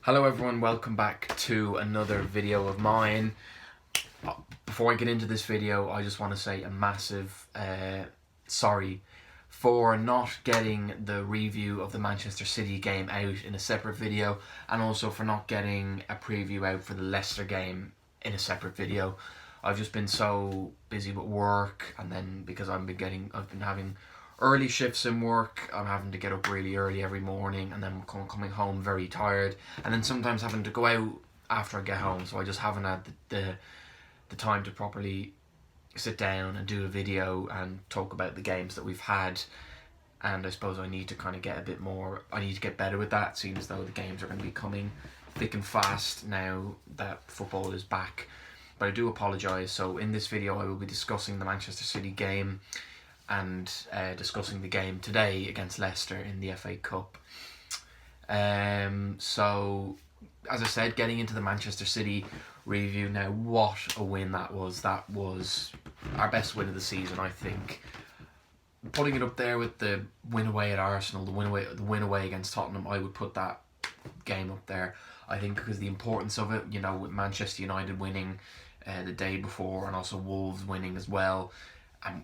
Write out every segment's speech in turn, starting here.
Hello everyone, welcome back to another video of mine. Before I get into this video, I just want to say a massive sorry for not getting the review of the Manchester City game out in a separate video, and also for not getting a preview out for the Leicester game in a separate video. I've just been so busy with work, and then because I've been having early shifts in work, I'm having to get up really early every morning, and then coming home very tired, and then sometimes having to go out after I get home, so I just haven't had the time to properly sit down and do a video and talk about the games that we've had. And I suppose I need to kind of get a bit more, I need to get better with that, seeing as though the games are going to be coming thick and fast now that football is back. But I do apologise. So in this video I will be discussing the Manchester City game and discussing the game today against Leicester in the FA Cup. So as I said, getting into the Manchester City review now, what a win that was. That was our best win of the season, I think. Putting it up there with the win away at Arsenal, the win away against Tottenham, I would put that game up there. I think because the importance of it, with Manchester United winning the day before, and also Wolves winning as well. And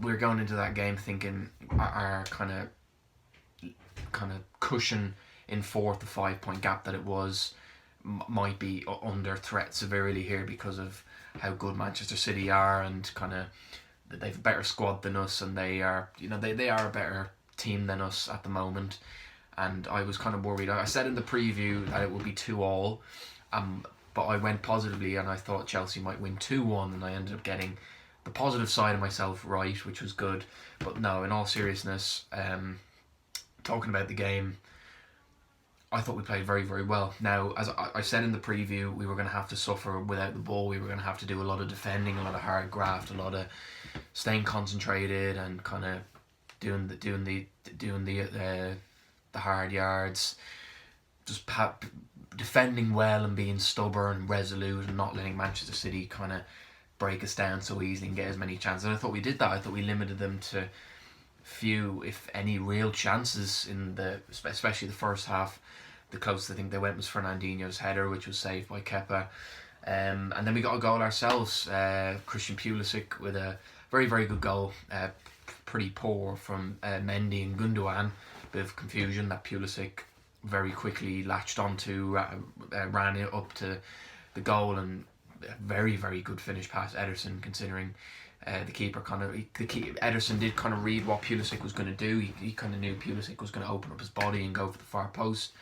we're going into that game thinking our kind of cushion in fourth, the 5-point gap that it was, might be under threat severely here because of how good Manchester City are, and kind of they've a better squad than us, and they are they are a better team than us at the moment. And I was kind of worried. I said in the preview that it would be 2-2, but I went positively and I thought Chelsea might win 2-1, and I ended up getting the positive side of myself right, which was good. But no, in all seriousness, talking about the game, I thought we played very, very well. Now, as I said in the preview, we were going to have to suffer without the ball. We were going to have to do a lot of defending, a lot of hard graft, a lot of staying concentrated, and kind of doing the hard yards, just defending well and being stubborn and resolute, and not letting Manchester City kind of break us down so easily and get as many chances. And I thought we did that. I thought we limited them to few, if any, real chances in especially the first half. The closest I think they went was Fernandinho's header, which was saved by Kepa. And then we got a goal ourselves. Christian Pulisic with a very, very good goal. Pretty poor from Mendy and Gundogan. Bit of confusion that Pulisic very quickly latched onto, ran it up to the goal, and a very, very good finish past Ederson, considering the keeper Ederson did kind of read what Pulisic was going to do. He kind of knew Pulisic was going to open up his body and go for the far post,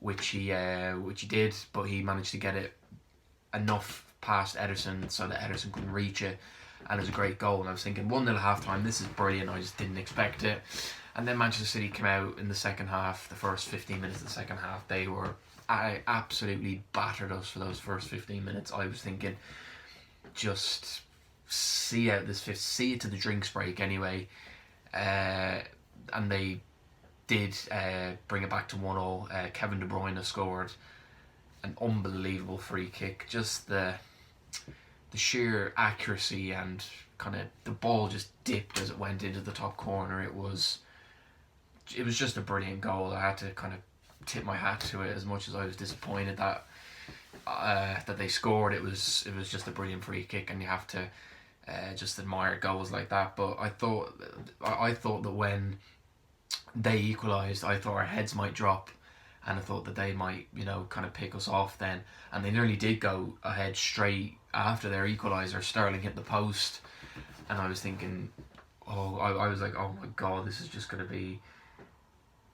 which he did, but he managed to get it enough past Ederson so that Ederson couldn't reach it, and it was a great goal. And I was thinking 1-0 half time, this is brilliant. I just didn't expect it. And then Manchester City came out in the second half, the first 15 minutes of the second half. I absolutely battered us for those first 15 minutes. I was thinking, just see it to the drinks break anyway. And they did bring it back to 1-0. Kevin De Bruyne scored an unbelievable free kick. Just the sheer accuracy, and kind of the ball just dipped as it went into the top corner. It was just a brilliant goal. I had to kind of tip my hat to it, as much as I was disappointed that they scored. It was just a brilliant free kick, and you have to just admire goals like that. But I thought that when they equalised, I thought our heads might drop, and I thought that they might kind of pick us off then, and they nearly did go ahead straight after their equaliser. Sterling hit the post, and I was thinking, I was like, oh my god, this is just going to be,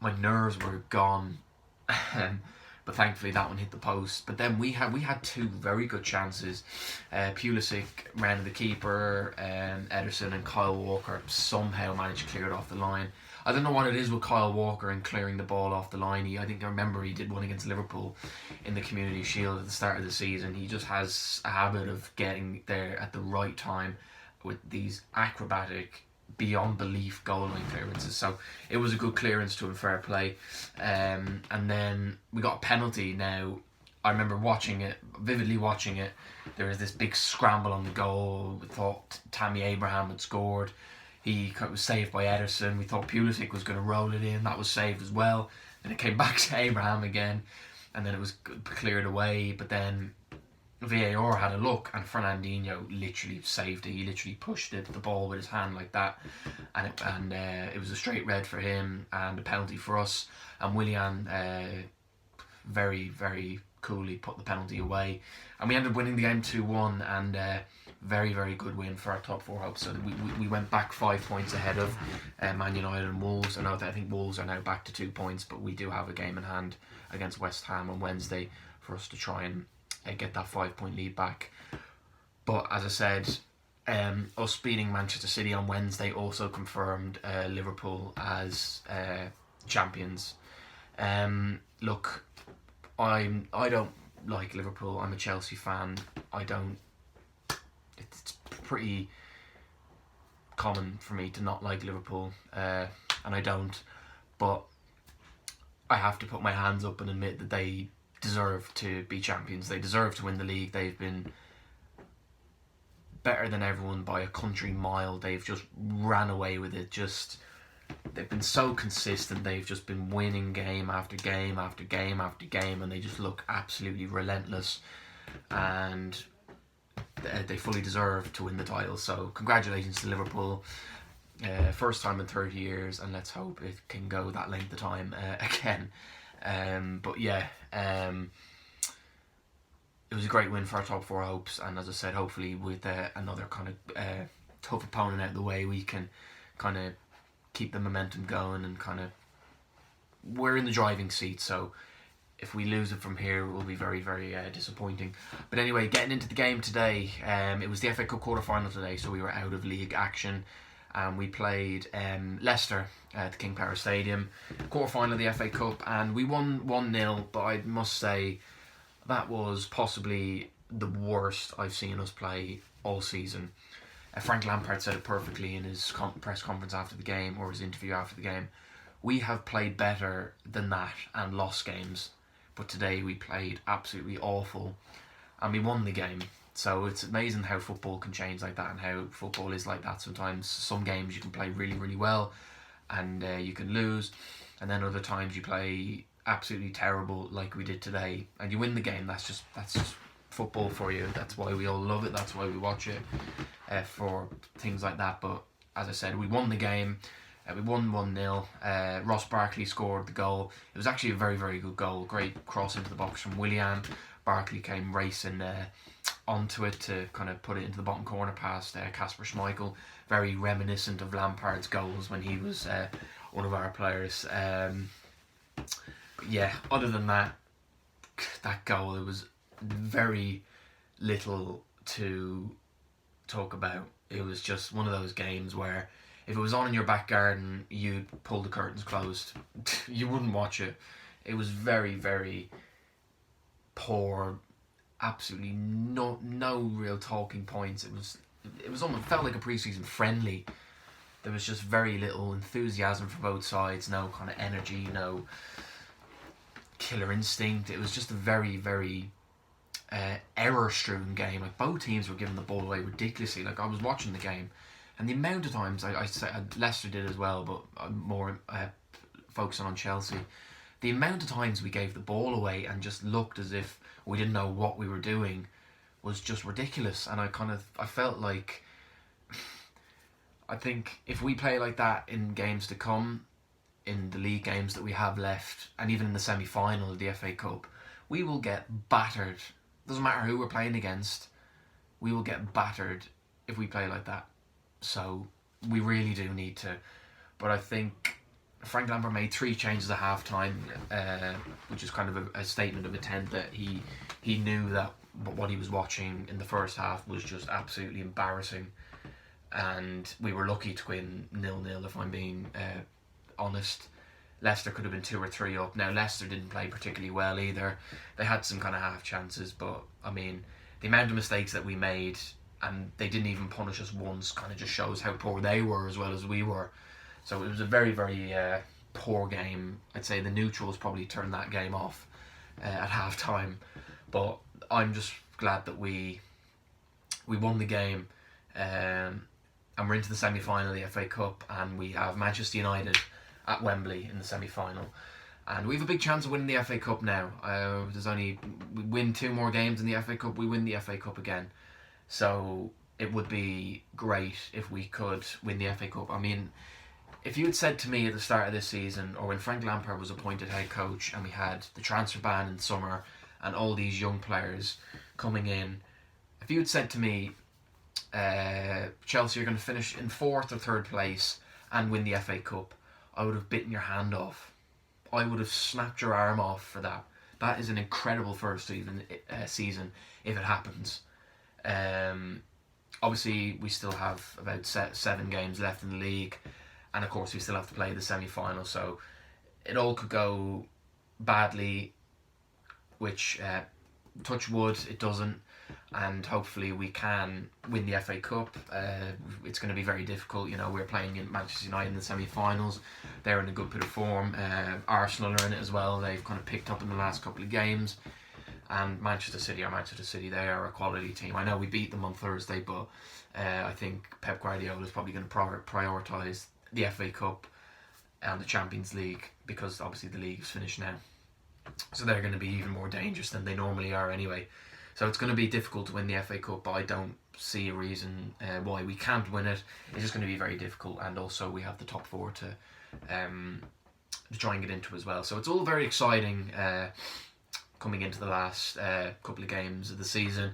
my nerves were gone. But thankfully that one hit the post. But then we had two very good chances. Pulisic ran to the keeper, and Ederson and Kyle Walker somehow managed to clear it off the line. I don't know what it is with Kyle Walker and clearing the ball off the line. I remember he did one against Liverpool in the Community Shield at the start of the season. He just has a habit of getting there at the right time with these acrobatic, beyond belief goal line clearances. So it was a good clearance to him, fair play. And then we got a penalty. Now, I remember vividly watching it. There was this big scramble on the goal. We thought Tammy Abraham had scored. He was saved by Ederson. We thought Pulisic was going to roll it in. That was saved as well. And it came back to Abraham again. and then it was cleared away. But then VAR had a look, and Fernandinho literally saved it. He literally pushed the ball with his hand like that, and it was a straight red for him and a penalty for us. And Willian very, very coolly put the penalty away, and we ended up winning the game 2-1, and very, very good win for our top four hopes. So we went back 5 points ahead of Man United and Wolves. I think Wolves are now back to 2 points, but we do have a game in hand against West Ham on Wednesday for us to try and get that 5-point lead back. But as I said, us beating Manchester City on Wednesday also confirmed Liverpool as champions. Look, I don't like Liverpool. I'm a Chelsea fan. It's pretty common for me to not like Liverpool, and I don't. But I have to put my hands up and admit that they deserve to be champions. They deserve to win the league. They've been better than everyone by a country mile. They've just ran away with it. They've been so consistent. They've just been winning game after game after game after game, and they just look absolutely relentless, and they fully deserve to win the title. So congratulations to Liverpool. First time in 30 years, and let's hope it can go that length of time again. But yeah, it was a great win for our top four hopes, and as I said, hopefully with another kind of tough opponent out of the way, we can kind of keep the momentum going, and kind of we're in the driving seat. So if we lose it from here, it will be very, very disappointing. But anyway, getting into the game today, it was the FA Cup quarter-final today, so we were out of league action. We played Leicester at the King Power Stadium, quarter-final of the FA Cup, and we won 1-0, but I must say that was possibly the worst I've seen us play all season. Frank Lampard said it perfectly in his press conference after the game, or his interview after the game. We have played better than that and lost games, but today we played absolutely awful and we won the game. So it's amazing how football can change like that, and how football is like that sometimes. Some games you can play really, really well and you can lose, and then other times you play absolutely terrible like we did today and you win the game. That's just football for you. That's why we all love it. That's why we watch it, for things like that. But as I said, we won the game. We won 1-0. Ross Barkley scored the goal. It was actually a very, very good goal. Great cross into the box from Willian. Barkley came racing onto it to kind of put it into the bottom corner past Kasper Schmeichel. Very reminiscent of Lampard's goals when he was one of our players. But yeah, other than that goal, it was very little to talk about. It was just one of those games where if it was on in your back garden, you'd pull the curtains closed. You wouldn't watch it. It was very, very poor. Absolutely no real talking points. It was almost felt like a pre-season friendly. There was just very little enthusiasm for both sides. No kind of energy. No killer instinct. It was just a very, very error-strewn game. Like, both teams were giving the ball away ridiculously. Like, I was watching the game, and the amount of times I said Leicester did as well, but I'm more focusing on Chelsea. The amount of times we gave the ball away and just looked as if we didn't know what we were doing was just ridiculous. And I felt like, I think if we play like that in games to come, in the league games that we have left, and even in the semi-final of the FA Cup, we will get battered. Doesn't matter who we're playing against, we will get battered if we play like that. So we really do need to. But I think Frank Lampard made 3 changes at half time, which is kind of a statement of intent that he knew that what he was watching in the first half was just absolutely embarrassing, and we were lucky to win 0-0, if I'm being honest. Leicester could have been 2 or 3 up. Now, Leicester didn't play particularly well either. They had some kind of half chances, but I mean, the amount of mistakes that we made, and they didn't even punish us once, kind of just shows how poor they were as well as we were. So it was a very, very poor game. I'd say the neutrals probably turned that game off at half time. But I'm just glad that we won the game, and we're into the semi-final of the FA Cup, and we have Manchester United at Wembley in the semi-final. And we have a big chance of winning the FA Cup now. We win 2 more games in the FA Cup, we win the FA Cup again. So it would be great if we could win the FA Cup. I mean, if you had said to me at the start of this season, or when Frank Lampard was appointed head coach and we had the transfer ban in the summer and all these young players coming in, if you had said to me, Chelsea are going to finish in 4th or 3rd place and win the FA Cup, I would have bitten your hand off. I would have snapped your arm off for that. That is an incredible first season if it happens. Obviously, we still have about 7 games left in the league, and of course we still have to play the semi-final, so it all could go badly, which touch wood it doesn't, and hopefully we can win the FA Cup. It's going to be very difficult. We're playing in Manchester United in the semi-finals. They're in a good bit of form. Arsenal are in it as well. They've kind of picked up in the last couple of games. And Manchester City are Manchester City. They are a quality team. I know we beat them on Thursday, but I think Pep Guardiola is probably going to prioritise the FA Cup and the Champions League, because obviously the league's finished now. So they're going to be even more dangerous than they normally are anyway. So it's going to be difficult to win the FA Cup, but I don't see a reason why we can't win it. It's just going to be very difficult, and also we have the top 4 to try and get into as well. So it's all very exciting coming into the last couple of games of the season.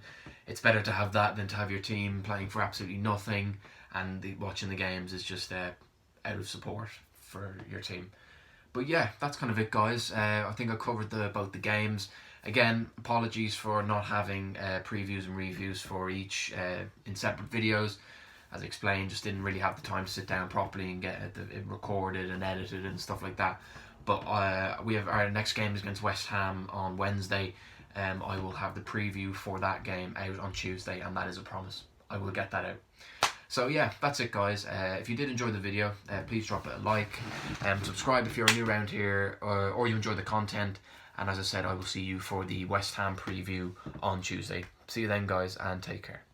It's better to have that than to have your team playing for absolutely nothing, and watching the games is just out of support for your team. But yeah, that's kind of it, guys. I think I covered both the games. Again, apologies for not having previews and reviews for each in separate videos. As I explained, just didn't really have the time to sit down properly and get it recorded and edited and stuff like that. But we have our next game is against West Ham on Wednesday. I will have the preview for that game out on Tuesday, and that is a promise. I will get that out. So yeah, that's it, guys. If you did enjoy the video, please drop it a like, subscribe if you're new around here, or you enjoy the content. And as I said, I will see you for the West Ham preview on Tuesday. See you then, guys, and take care.